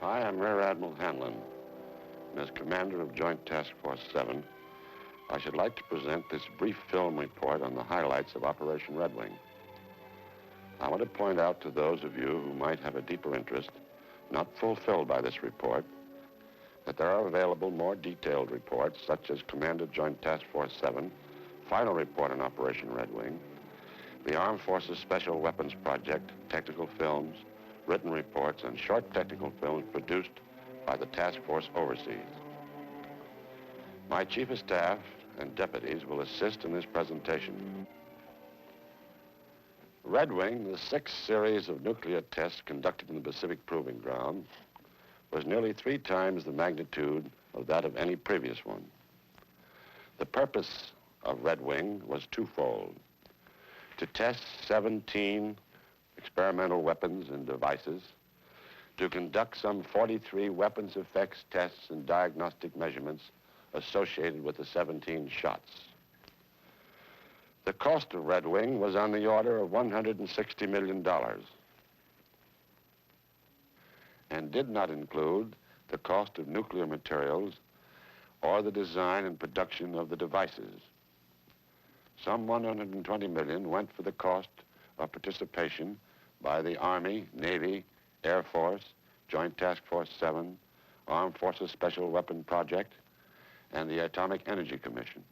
Hi, I'm Rear Admiral Hanlon. And as commander of Joint Task Force 7, I should like to present this brief film report on the highlights of Operation Redwing. I want to point out to those of you who might have a deeper interest, not fulfilled by this report, that there are available more detailed reports, such as Commander Joint Task Force 7, Final Report on Operation Redwing, the Armed Forces Special Weapons Project, technical films, written reports, and short technical films produced by the task force overseas. My Chief of Staff and deputies will assist in this presentation. Redwing, the sixth series of nuclear tests conducted in the Pacific Proving Ground, was nearly 3 times the magnitude of that of any previous one. The purpose of Redwing was twofold: to test 17 experimental weapons and devices, to conduct some 43 weapons effects tests and diagnostic measurements associated with the 17 shots. The cost of Redwing was on the order of $160 million and did not include the cost of nuclear materials or the design and production of the devices. Some $120 million went for the cost of participation by the Army, Navy, Air Force, Joint Task Force 7, Armed Forces Special Weapon Project, and the Atomic Energy Commission.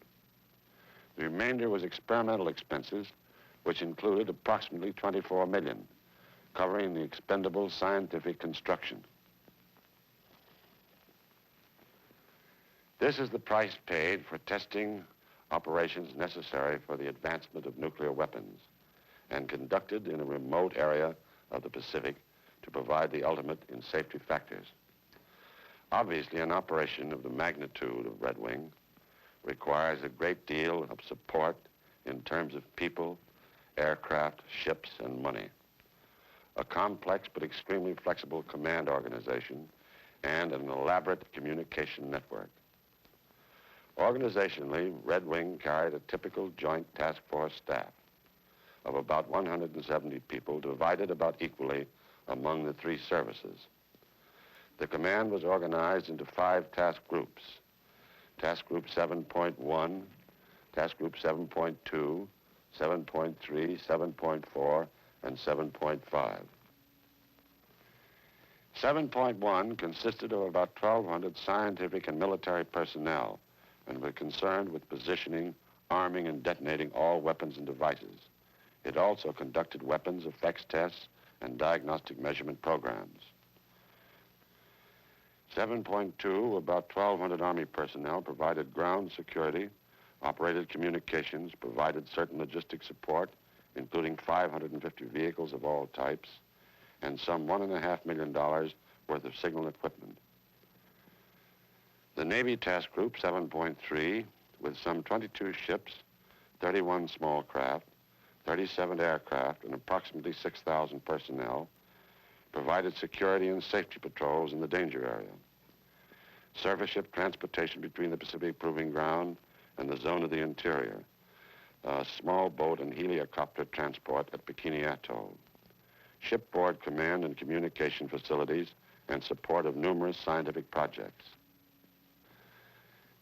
The remainder was experimental expenses, which included approximately $24 million, covering the expendable scientific construction. This is the price paid for testing operations necessary for the advancement of nuclear weapons and conducted in a remote area of the Pacific to provide the ultimate in safety factors. Obviously, an operation of the magnitude of Redwing requires a great deal of support in terms of people, aircraft, ships, and money. A complex but extremely flexible command organization and an elaborate communication network. Organizationally, Redwing carried a typical Joint Task Force staff of about 170 people, divided about equally among the 3 services. The command was organized into 5 task groups: Task Group 7.1, Task Group 7.2, 7.3, 7.4, and 7.5. 7.1 consisted of about 1,200 scientific and military personnel and were concerned with positioning, arming, and detonating all weapons and devices. It also conducted weapons effects tests and diagnostic measurement programs. 7.2, about 1,200 Army personnel, provided ground security, operated communications, provided certain logistic support, including 550 vehicles of all types, and some $1.5 million worth of signal equipment. The Navy Task Group 7.3, with some 22 ships, 31 small craft, 37 aircraft, and approximately 6,000 personnel, provided security and safety patrols in the danger area. Surface ship transportation between the Pacific Proving Ground and the zone of the interior. Small boat and helicopter transport at Bikini Atoll. Shipboard command and communication facilities and support of numerous scientific projects.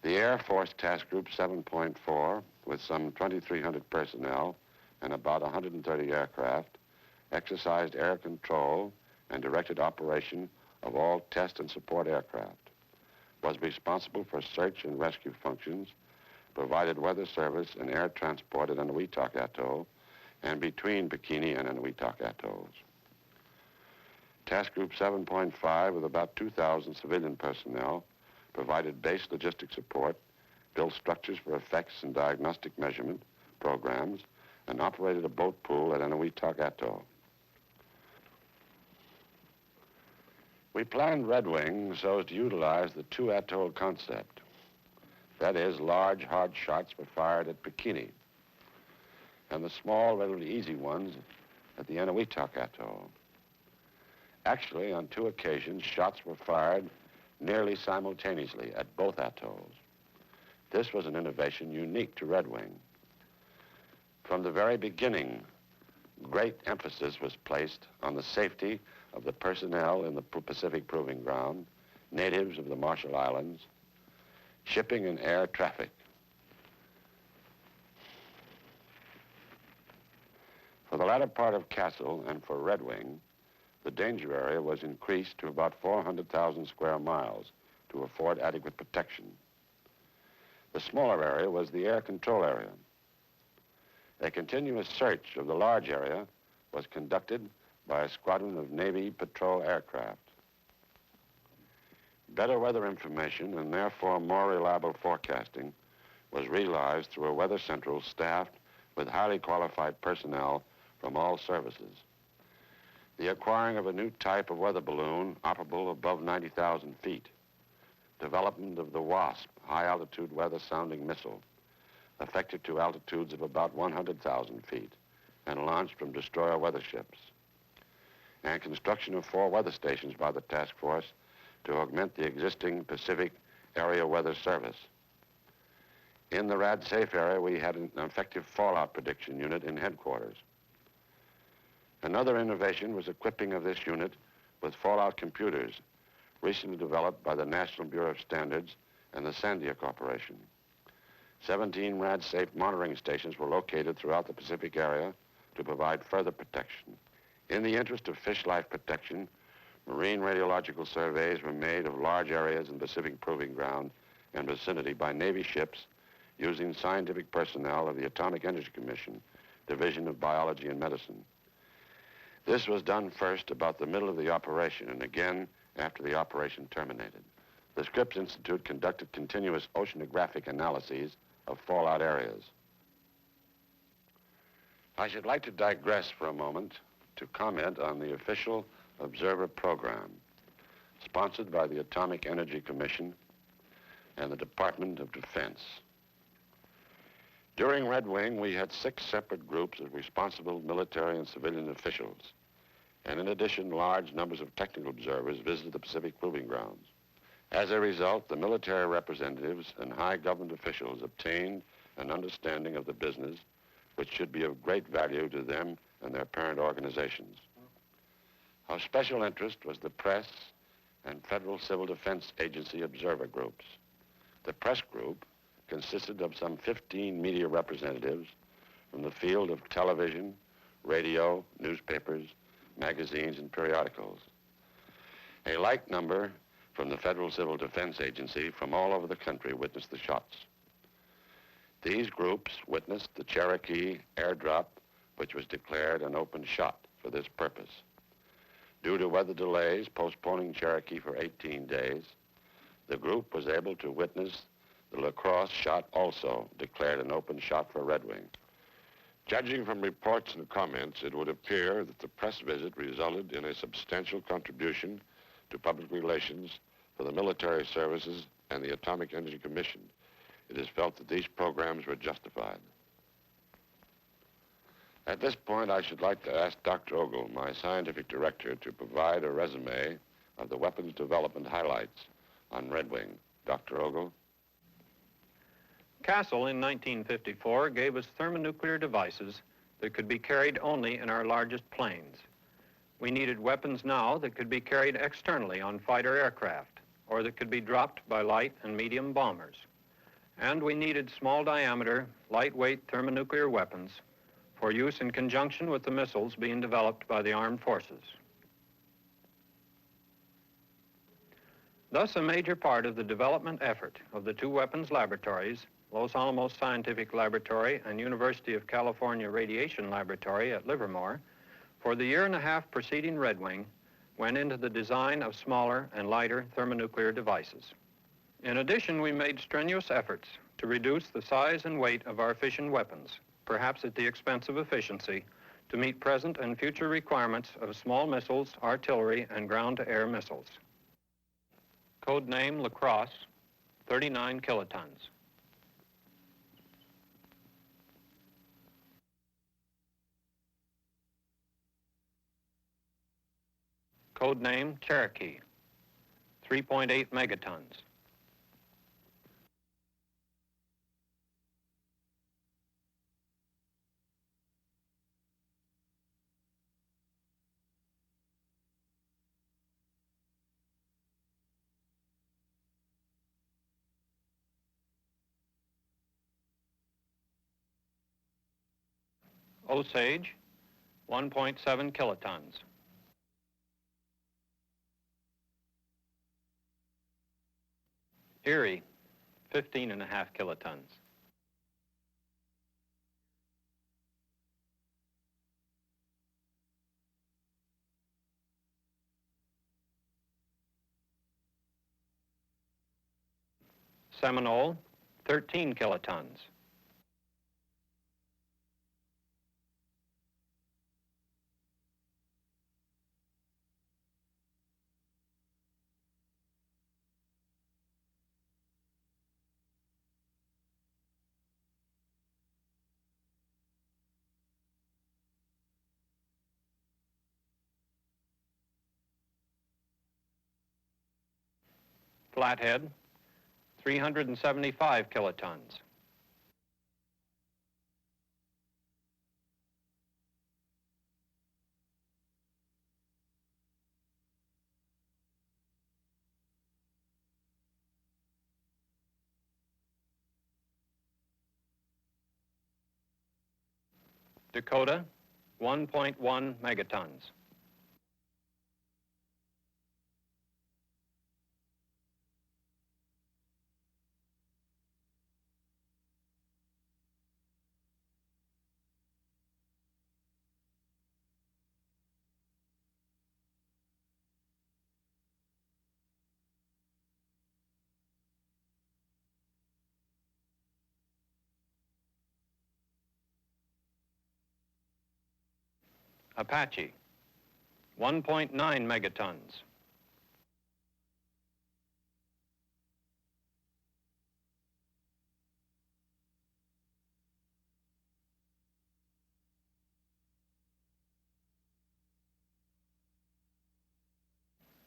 The Air Force Task Group 7.4, with some 2,300 personnel and about 130 aircraft, exercised air control and directed operation of all test and support aircraft, was responsible for search and rescue functions, provided weather service and air transport at Eniwetok Atoll and between Bikini and Eniwetok Atolls. Task Group 7.5, with about 2,000 civilian personnel, provided base logistic support, built structures for effects and diagnostic measurement programs, and operated a boat pool at Eniwetok Atoll. We planned Redwing so as to utilize the 2 atoll concept. That is, large, hard shots were fired at Bikini, and the small, relatively easy ones at the Eniwetok Atoll. Actually, on 2 occasions, shots were fired nearly simultaneously at both atolls. This was an innovation unique to Redwing. From the very beginning, great emphasis was placed on the safety of the personnel in the Pacific Proving Ground, natives of the Marshall Islands, shipping and air traffic. For the latter part of Castle and for Redwing, the danger area was increased to about 400,000 square miles to afford adequate protection. The smaller area was the air control area. A continuous search of the large area was conducted by a squadron of Navy patrol aircraft. Better weather information and therefore more reliable forecasting was realized through a weather central staffed with highly qualified personnel from all services. The acquiring of a new type of weather balloon operable above 90,000 feet, development of the WASP, high-altitude weather sounding missile, effective to altitudes of about 100,000 feet and launched from destroyer weather ships, and construction of 4 weather stations by the task force to augment the existing Pacific Area Weather Service. In the RAD-SAFE area, we had an effective fallout prediction unit in headquarters. Another innovation was equipping of this unit with fallout computers, recently developed by the National Bureau of Standards and the Sandia Corporation. 17 RAD-SAFE monitoring stations were located throughout the Pacific area to provide further protection. In the interest of fish life protection, marine radiological surveys were made of large areas in Pacific Proving Ground and vicinity by Navy ships using scientific personnel of the Atomic Energy Commission, Division of Biology and Medicine. This was done first about the middle of the operation and again after the operation terminated. The Scripps Institute conducted continuous oceanographic analyses of fallout areas. I should like to digress for a moment to comment on the official observer program sponsored by the Atomic Energy Commission and the Department of Defense. During Redwing, we had 6 separate groups of responsible military and civilian officials, and in addition, large numbers of technical observers visited the Pacific Proving Grounds. As a result, the military representatives and high government officials obtained an understanding of the business which should be of great value to them and their parent organizations. Of special interest was the press and Federal Civil Defense Agency observer groups. The press group consisted of some 15 media representatives from the field of television, radio, newspapers, magazines, and periodicals. A like number from the Federal Civil Defense Agency from all over the country witnessed the shots. These groups witnessed the Cherokee airdrop, which was declared an open shot for this purpose. Due to weather delays postponing Cherokee for 18 days, the group was able to witness the La Crosse shot, also declared an open shot for Redwing. Judging from reports and comments, it would appear that the press visit resulted in a substantial contribution to public relations for the military services and the Atomic Energy Commission. It is felt that these programs were justified. At this point, I should like to ask Dr. Ogle, my scientific director, to provide a resume of the weapons development highlights on Redwing. Dr. Ogle? Castle in 1954 gave us thermonuclear devices that could be carried only in our largest planes. We needed weapons now that could be carried externally on fighter aircraft, or that could be dropped by light and medium bombers. And we needed small diameter, lightweight thermonuclear weapons for use in conjunction with the missiles being developed by the armed forces. Thus, a major part of the development effort of the 2 weapons laboratories, Los Alamos Scientific Laboratory and University of California Radiation Laboratory at Livermore, for the year and a half preceding Redwing, went into the design of smaller and lighter thermonuclear devices. In addition, we made strenuous efforts to reduce the size and weight of our fission weapons, perhaps at the expense of efficiency, to meet present and future requirements of small missiles, artillery, and ground-to-air missiles. Code name La Crosse, 39 kilotons. Code name Cherokee, 3.8 megatons. Osage, 1.7 kilotons. Erie, 15.5 kilotons. Seminole, 13 kilotons. Flathead, 375 kilotons. Dakota, 1.1 megatons. Apache, 1.9 megatons.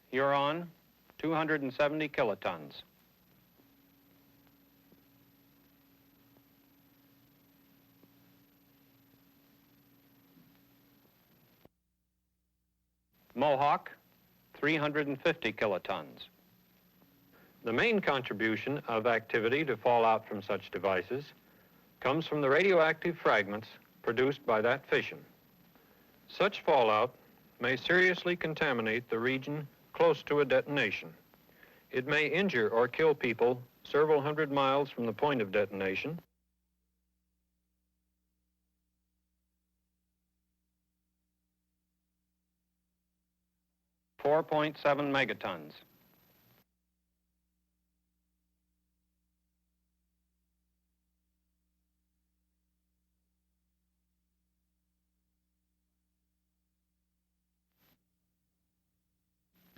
Huron, 270 kilotons. Mohawk, 350 kilotons. The main contribution of activity to fallout from such devices comes from the radioactive fragments produced by that fission. Such fallout may seriously contaminate the region close to a detonation. It may injure or kill people several hundred miles from the point of detonation. .7 megatons.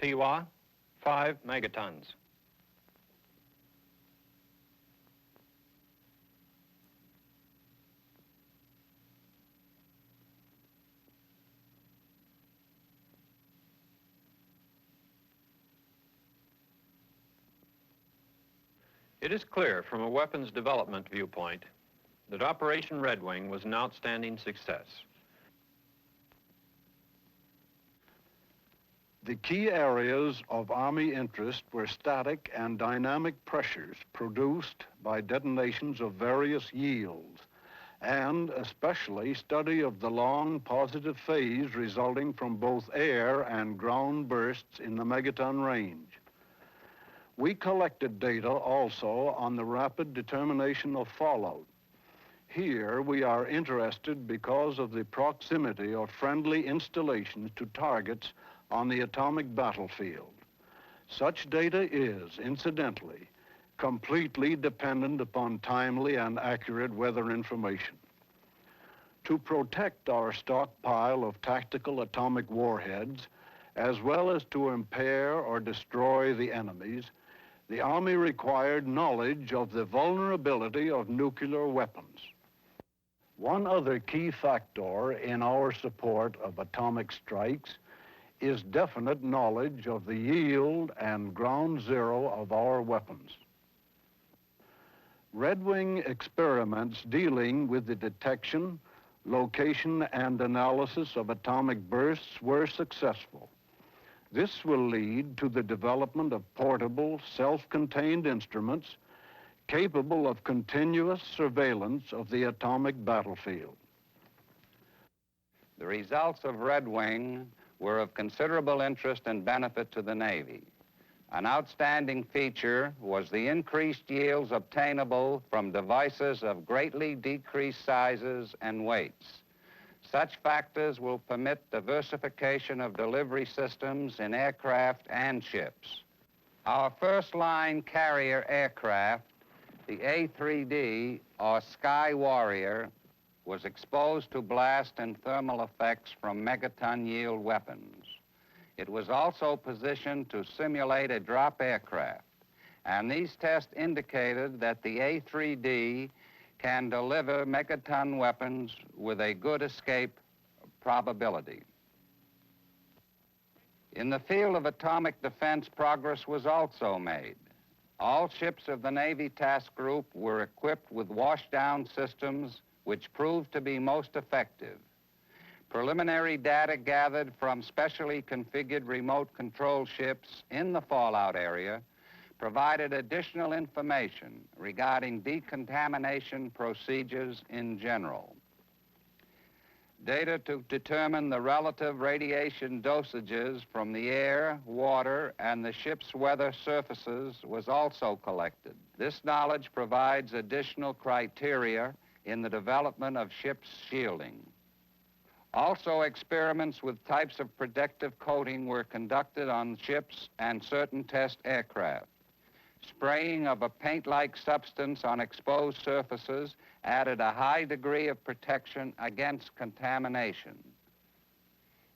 Tiwa, 5 megatons. It is clear from a weapons development viewpoint that Operation Redwing was an outstanding success. The key areas of Army interest were static and dynamic pressures produced by detonations of various yields, and especially study of the long positive phase resulting from both air and ground bursts in the megaton range. We collected data also on the rapid determination of fallout. Here we are interested because of the proximity of friendly installations to targets on the atomic battlefield. Such data is, incidentally, completely dependent upon timely and accurate weather information. To protect our stockpile of tactical atomic warheads, as well as to impair or destroy the enemies, the Army required knowledge of the vulnerability of nuclear weapons. One other key factor in our support of atomic strikes is definite knowledge of the yield and ground zero of our weapons. Redwing experiments dealing with the detection, location, and analysis of atomic bursts were successful. This will lead to the development of portable, self-contained instruments capable of continuous surveillance of the atomic battlefield. The results of Redwing were of considerable interest and benefit to the Navy. An outstanding feature was the increased yields obtainable from devices of greatly decreased sizes and weights. Such factors will permit diversification of delivery systems in aircraft and ships. Our first-line carrier aircraft, the A3D, or Sky Warrior, was exposed to blast and thermal effects from megaton yield weapons. It was also positioned to simulate a drop aircraft, and these tests indicated that the A3D can deliver megaton weapons with a good escape probability. In the field of atomic defense, progress was also made. All ships of the Navy Task Group were equipped with washdown systems which proved to be most effective. Preliminary data gathered from specially configured remote control ships in the fallout area provided additional information regarding decontamination procedures in general. Data to determine the relative radiation dosages from the air, water, and the ship's weather surfaces was also collected. This knowledge provides additional criteria in the development of ship's shielding. Also, experiments with types of protective coating were conducted on ships and certain test aircraft. Spraying of a paint-like substance on exposed surfaces added a high degree of protection against contamination.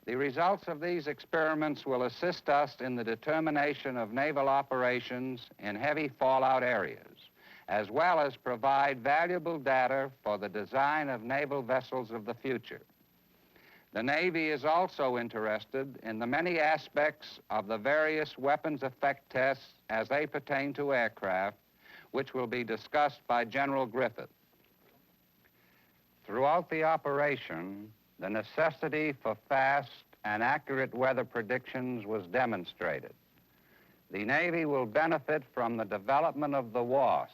The results of these experiments will assist us in the determination of naval operations in heavy fallout areas, as well as provide valuable data for the design of naval vessels of the future. The Navy is also interested in the many aspects of the various weapons effect tests as they pertain to aircraft, which will be discussed by General Griffith. Throughout the operation, the necessity for fast and accurate weather predictions was demonstrated. The Navy will benefit from the development of the WASP,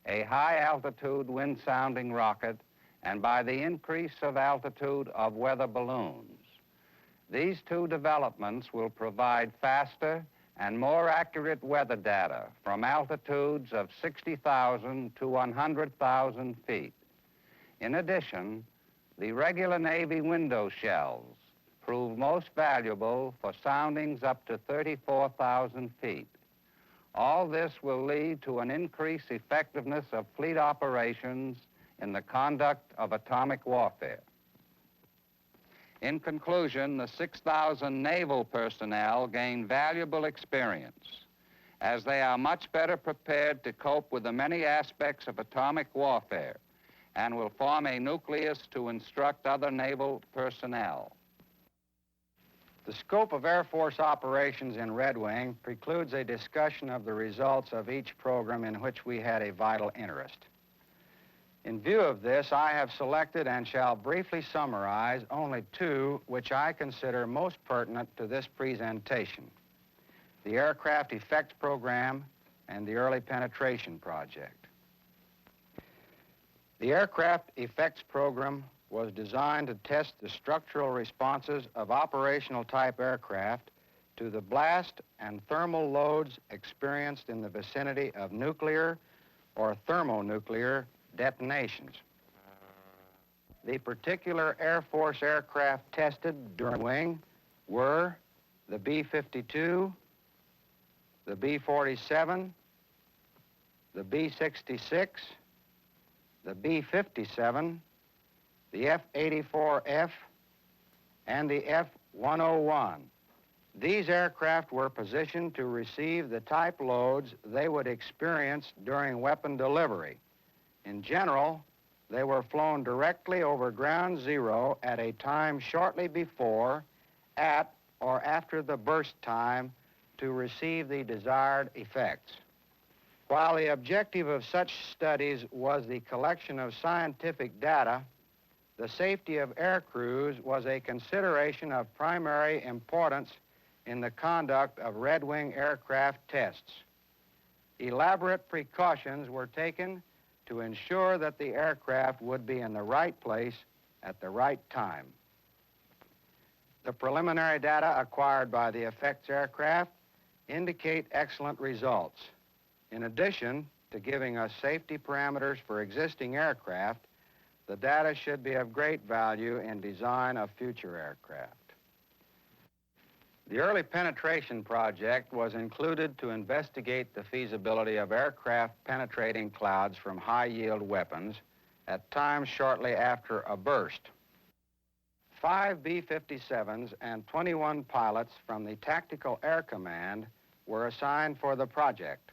a high-altitude wind-sounding rocket, and by the increase of altitude of weather balloons. These two developments will provide faster and more accurate weather data from altitudes of 60,000 to 100,000 feet. In addition, the regular Navy window shells prove most valuable for soundings up to 34,000 feet. All this will lead to an increased effectiveness of fleet operations in the conduct of atomic warfare. In conclusion, the 6,000 naval personnel gain valuable experience, as they are much better prepared to cope with the many aspects of atomic warfare and will form a nucleus to instruct other naval personnel. The scope of Air Force operations in Redwing precludes a discussion of the results of each program in which we had a vital interest. In view of this, I have selected and shall briefly summarize only two which I consider most pertinent to this presentation: the Aircraft Effects Program and the Early Penetration Project. The Aircraft Effects Program was designed to test the structural responses of operational type aircraft to the blast and thermal loads experienced in the vicinity of nuclear or thermonuclear detonations. The particular Air Force aircraft tested during wing were the B-52, the B-47, the B-66, the B-57, the F-84F, and the F-101. These aircraft were positioned to receive the type loads they would experience during weapon delivery. In general, they were flown directly over ground zero at a time shortly before, at, or after the burst time to receive the desired effects. While the objective of such studies was the collection of scientific data, the safety of air crews was a consideration of primary importance in the conduct of Redwing aircraft tests. Elaborate precautions were taken to ensure that the aircraft would be in the right place at the right time. The preliminary data acquired by the effects aircraft indicate excellent results. In addition to giving us safety parameters for existing aircraft, the data should be of great value in design of future aircraft. The early penetration project was included to investigate the feasibility of aircraft penetrating clouds from high-yield weapons at times shortly after a burst. 5 B-57s and 21 pilots from the Tactical Air Command were assigned for the project.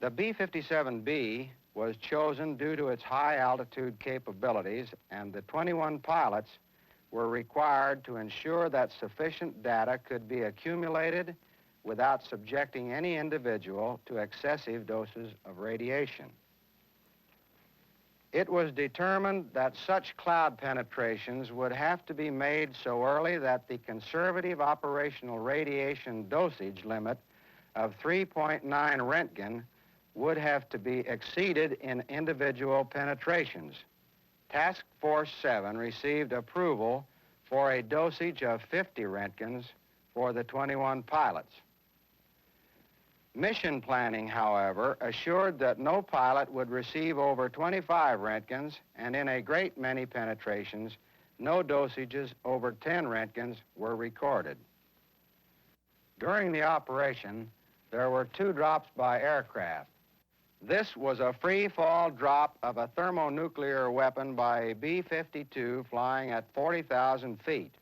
The B-57B was chosen due to its high altitude capabilities, and the 21 pilots were required to ensure that sufficient data could be accumulated without subjecting any individual to excessive doses of radiation. It was determined that such cloud penetrations would have to be made so early that the conservative operational radiation dosage limit of 3.9 Röntgen would have to be exceeded in individual penetrations. Task Force 7 received approval for a dosage of 50 Röntgens for the 21 pilots. Mission planning, however, assured that no pilot would receive over 25 Röntgens, and in a great many penetrations, no dosages over 10 Röntgens were recorded. During the operation, there were 2 drops by aircraft. This was a free-fall drop of a thermonuclear weapon by a B-52 flying at 40,000 feet.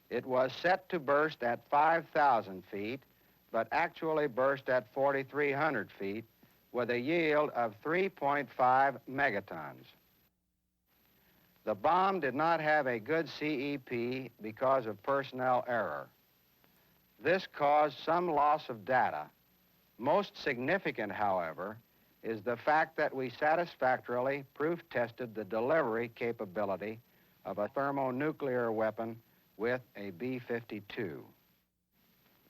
It was set to burst at 5,000 feet, but actually burst at 4,300 feet with a yield of 3.5 megatons. The bomb did not have a good CEP because of personnel error. This caused some loss of data. Most significant, however, is the fact that we satisfactorily proof-tested the delivery capability of a thermonuclear weapon with a B-52.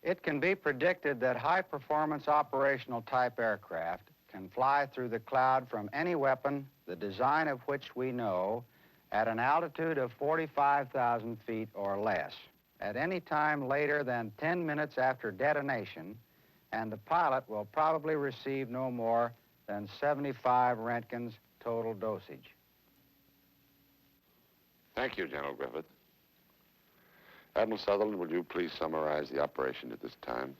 It can be predicted that high-performance operational type aircraft can fly through the cloud from any weapon, the design of which we know, at an altitude of 45,000 feet or less, at any time later than 10 minutes after detonation, and the pilot will probably receive no more than 75 Röntgens total dosage. Thank you, General Griffith. Admiral Sutherland, will you please summarize the operation at this time?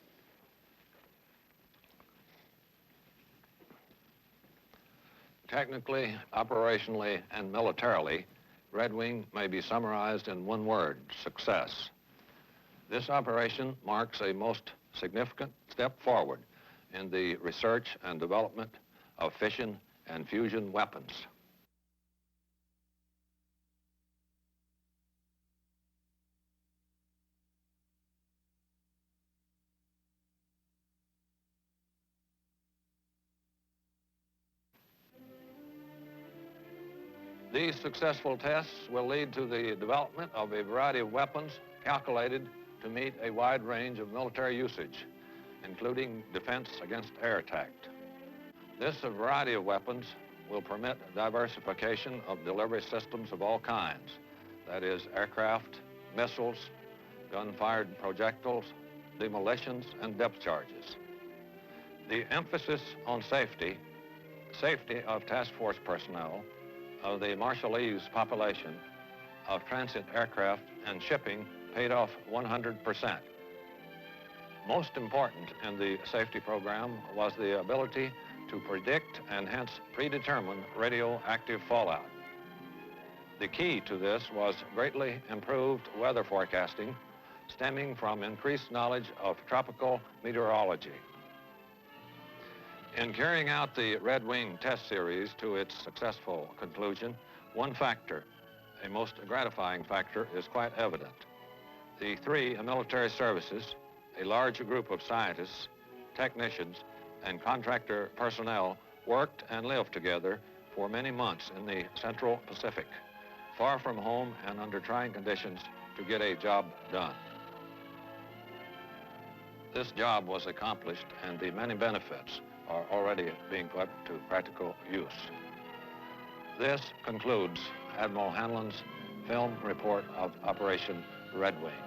Technically, operationally, and militarily, Redwing may be summarized in one word: success. This operation marks a most significant step forward in the research and development of fission and fusion weapons. These successful tests will lead to the development of a variety of weapons calculated to meet a wide range of military usage, including defense against air attack. This variety of weapons will permit diversification of delivery systems of all kinds, that is, aircraft, missiles, gun-fired projectiles, demolitions, and depth charges. The emphasis on safety of task force personnel, of the Marshallese population, of transit aircraft and shipping paid off 100%. Most important in the safety program was the ability to predict and hence predetermine radioactive fallout. The key to this was greatly improved weather forecasting stemming from increased knowledge of tropical meteorology. In carrying out the Redwing test series to its successful conclusion, one factor, a most gratifying factor, is quite evident. The 3 military services, a large group of scientists, technicians, and contractor personnel worked and lived together for many months in the Central Pacific, far from home and under trying conditions, to get a job done. This job was accomplished, and the many benefits are already being put to practical use. This concludes Admiral Hanlon's film report of Operation Redwing.